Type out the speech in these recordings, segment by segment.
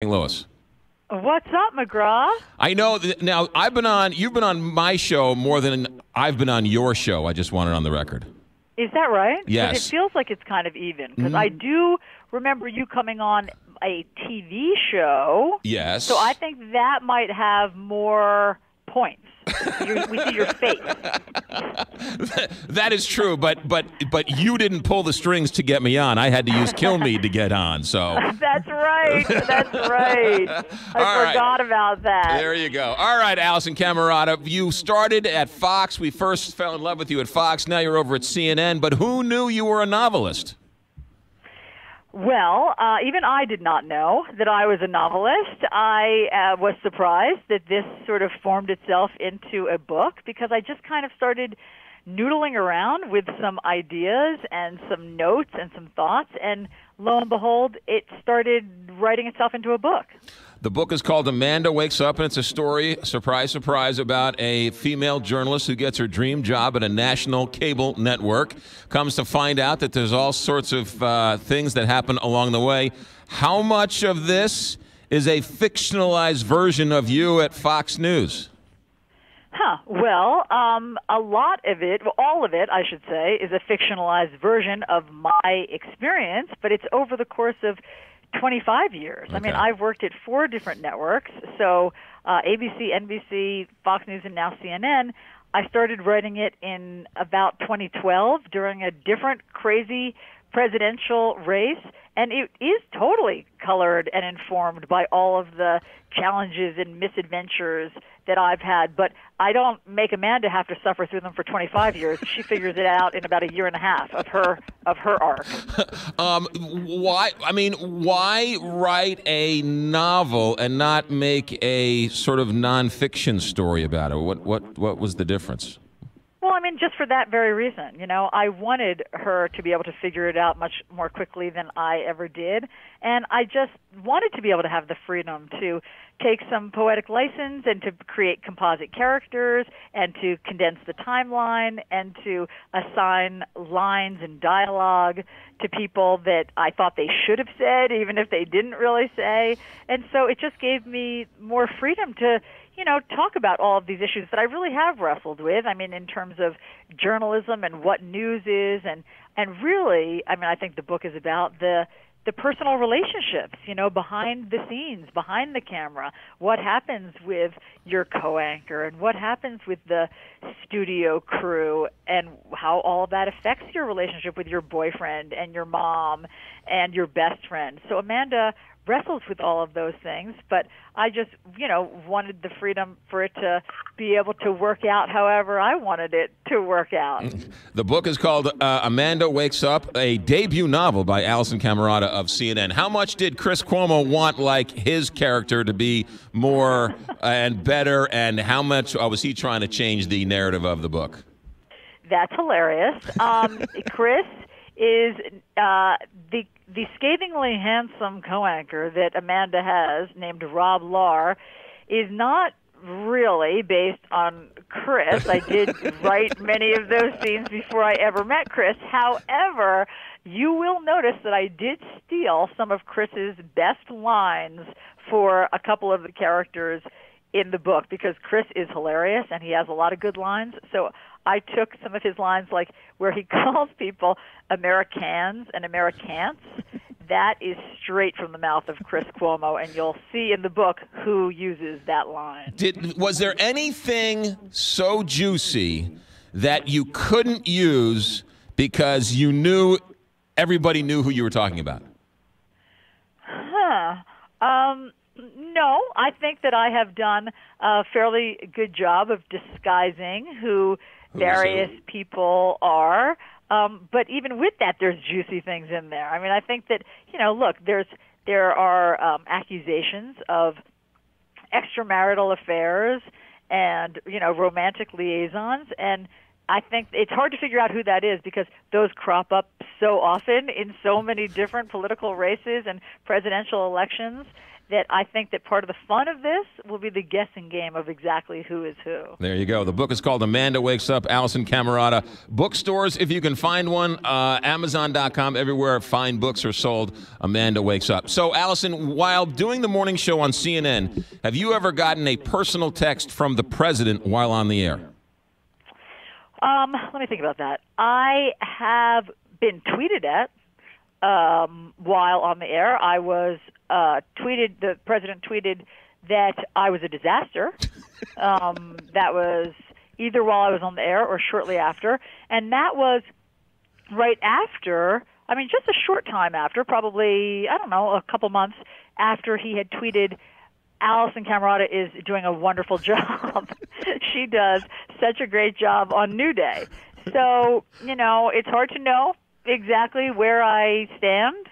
St. Louis. What's up, McGraw? I know. Now, you've been on my show more than I've been on your show. I just want it on the record. Is that right? Yes. 'Cause it feels like it's kind of even. Because I do remember you coming on a TV show. Yes. So I think that might have more points. We see your face. That is true, but you didn't pull the strings to get me on. I had to use Kill Me to get on. So That's right. That's right. I forgot about that. There you go. All right, Allison Camerata, you started at Fox. We first fell in love with you at Fox. Now you're over at CNN. But who knew you were a novelist? Well, even I did not know that I was a novelist. I was surprised that this sort of formed itself into a book because I just kind of started noodling around with some ideas and some notes and some thoughts, and lo and behold, it started writing itself into a book. The book is called Amanda Wakes Up, and it's a story, surprise, surprise, about a female journalist who gets her dream job at a national cable network, comes to find out that there's all sorts of things that happen along the way. How much of this is a fictionalized version of you at Fox News? Well, a lot of it, well, all of it, I should say, is a fictionalized version of my experience, but it's over the course of 25 years. Okay. I mean, I've worked at 4 different networks, so ABC, NBC, Fox News, and now CNN. I started writing it in about 2012 during a different crazy presidential race, and it is totally colored and informed by all of the challenges and misadventures that I've had. But I don't make Amanda have to suffer through them for 25 years. She figures it out in about a year and a half of her arc. Why? I mean, why write a novel and not make a sort of nonfiction story about it? What was the difference? Well, I mean, just for that very reason. You know, I wanted her to be able to figure it out much more quickly than I ever did. And I just wanted to be able to have the freedom to take some poetic license and to create composite characters and to condense the timeline and to assign lines and dialogue to people that I thought they should have said, even if they didn't really say. And so it just gave me more freedom to, you know, talk about all of these issues that I really have wrestled with. I mean, in terms of journalism and what news is, and really, I mean, I think the book is about the personal relationships, you know, behind the scenes, behind the camera. What happens with your co-anchor and what happens with the studio crew and how all of that affects your relationship with your boyfriend and your mom and your best friend. So Amanda wrestles with all of those things, but I just, you know, wanted the freedom for it to be able to work out however I wanted it to work out. The book is called Amanda Wakes Up, a debut novel by Allison Camerata of CNN. How much did Chris Cuomo want, like, his character to be more and better, and how much was he trying to change the narrative of the book? That's hilarious. Chris is the scathingly handsome co-anchor that Amanda has, named Rob Lahr, is not really based on Chris. I did write many of those scenes before I ever met Chris. However, you will notice that I did steal some of Chris's best lines for a couple of the characters in the book because Chris is hilarious and he has a lot of good lines. So I took some of his lines, like where he calls people Americans and Americants. That is straight from the mouth of Chris Cuomo, and you'll see in the book who uses that line. Was there anything so juicy that you couldn't use because you knew everybody knew who you were talking about? No, I think that I have done a fairly good job of disguising who various people are. But even with that, there's juicy things in there. I mean, I think that, you know, look, there are accusations of extramarital affairs and, you know, romantic liaisons, and I think it's hard to figure out who that is because those crop up so often in so many different political races and presidential elections. that I think that part of the fun of this will be the guessing game of exactly who is who. There you go. The book is called Amanda Wakes Up, Allison Camerata. Bookstores, if you can find one, Amazon.com, everywhere fine books are sold, Amanda Wakes Up. So, Allison, while doing the morning show on CNN, have you ever gotten a personal text from the president while on the air? Let me think about that. I have been tweeted at while on the air. I was the president tweeted that I was a disaster. That was either while I was on the air or shortly after. And that was right after, just a short time after, probably, a couple months after he had tweeted, Allison Camerata is doing a wonderful job. She does such a great job on New Day. So, it's hard to know exactly where I stand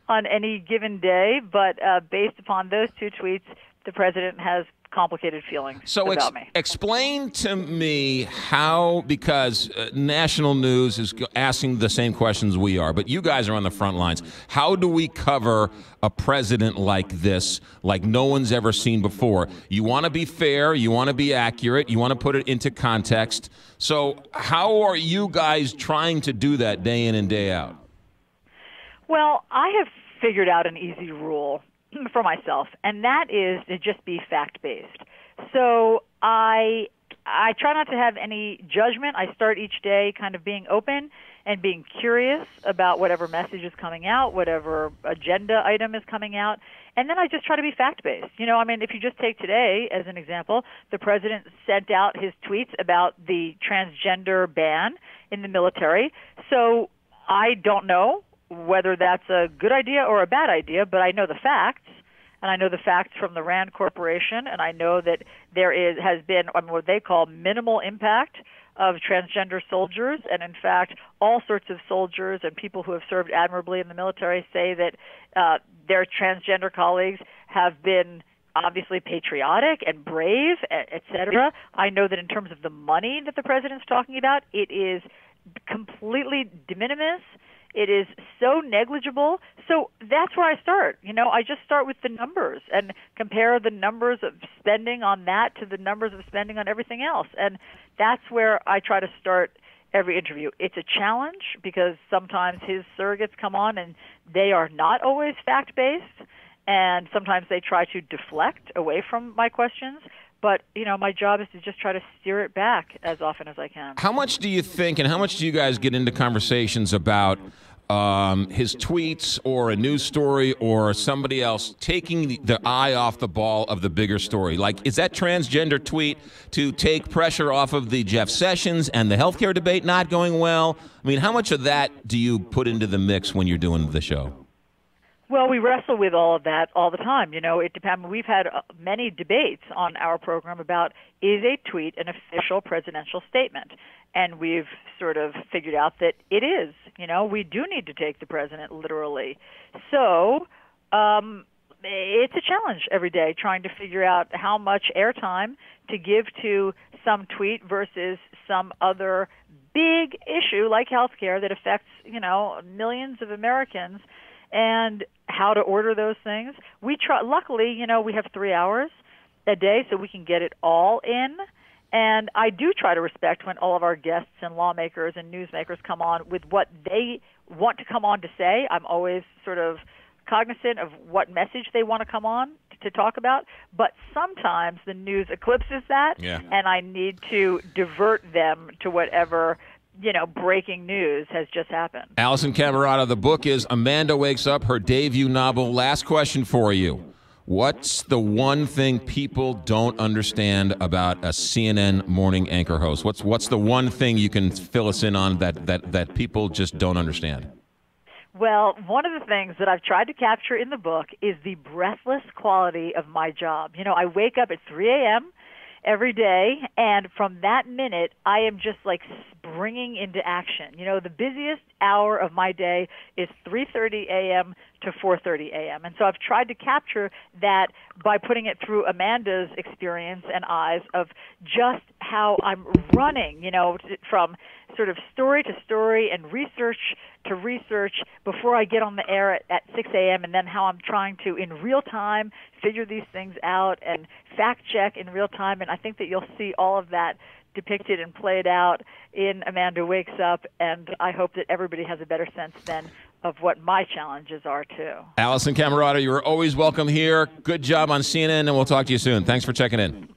on any given day, but based upon those two tweets, the president has complicated feelings about me. Explain to me how, because national news is asking the same questions we are, but you guys are on the front lines. How do we cover a president like this, like no one's ever seen before? You want to be fair, you want to be accurate, you want to put it into context. So how are you guys trying to do that day in and day out? Well, I have figured out an easy rule for myself, and that is to just be fact-based. So I try not to have any judgment. I start each day kind of being open and being curious about whatever message is coming out, whatever agenda item is coming out, and then I just try to be fact-based. If you just take today as an example, the president sent out his tweets about the transgender ban in the military. So I don't know whether that's a good idea or a bad idea, but I know the facts, and I know the facts from the RAND Corporation, and I know that there has been what they call minimal impact of transgender soldiers, and in fact, all sorts of soldiers and people who have served admirably in the military say that their transgender colleagues have been obviously patriotic and brave, et cetera. I know that in terms of the money that the president's talking about, it is completely de minimis. It is so negligible. So that's where I start. I just start with the numbers and compare the numbers of spending on that to the numbers of spending on everything else. And that's where I try to start every interview. It's a challenge because sometimes his surrogates come on and they are not always fact-based, and sometimes they try to deflect away from my questions. But, my job is to just try to steer it back as often as I can. How much do you think, and how much do you guys get into conversations about his tweets or a news story or somebody else taking the eye off the ball of the bigger story? Like, is that transgender tweet to take pressure off of the Jeff Sessions and the healthcare debate not going well? How much of that do you put into the mix when you're doing the show? Well, we wrestle with all of that all the time. It depends. We've had many debates on our program about, is a tweet an official presidential statement? And we've sort of figured out that it is. We do need to take the president literally. So it's a challenge every day trying to figure out how much airtime to give to some tweet versus some other big issue like healthcare that affects, millions of Americans, and how to order those things. We try. Luckily, we have 3 hours a day, so we can get it all in. And I do try to respect when all of our guests and lawmakers and newsmakers come on with what they want to come on to say. I'm always sort of cognizant of what message they want to come on to talk about. But sometimes the news eclipses that, and I need to divert them to whatever breaking news has just happened. Allison Camerata, the book is Amanda Wakes Up, her debut novel. Last question for you. What's the one thing people don't understand about a CNN morning anchor host? What's the one thing you can fill us in on that people just don't understand? Well, one of the things that I've tried to capture in the book is the breathless quality of my job. I wake up at 3 a.m. every day, and from that minute, I am just like springing into action. The busiest hour of my day is 3:30 a.m. to 4:30 a.m. And so I've tried to capture that by putting it through Amanda's experience and eyes of just how I'm running, from sort of story to story and research to research before I get on the air at 6 a.m., and then how I'm trying to, in real time, figure these things out and fact check in real time. And I think that you'll see all of that depicted and played out in Amanda Wakes Up, and I hope that everybody has a better sense then of what my challenges are, too. Allison Camerata, you are always welcome here. Good job on CNN, and we'll talk to you soon. Thanks for checking in.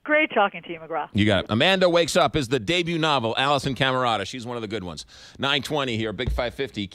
Great talking to you, McGraw. You got it. Amanda Wakes Up is the debut novel. Allison Camerata, she's one of the good ones. 9:20 here, Big 550.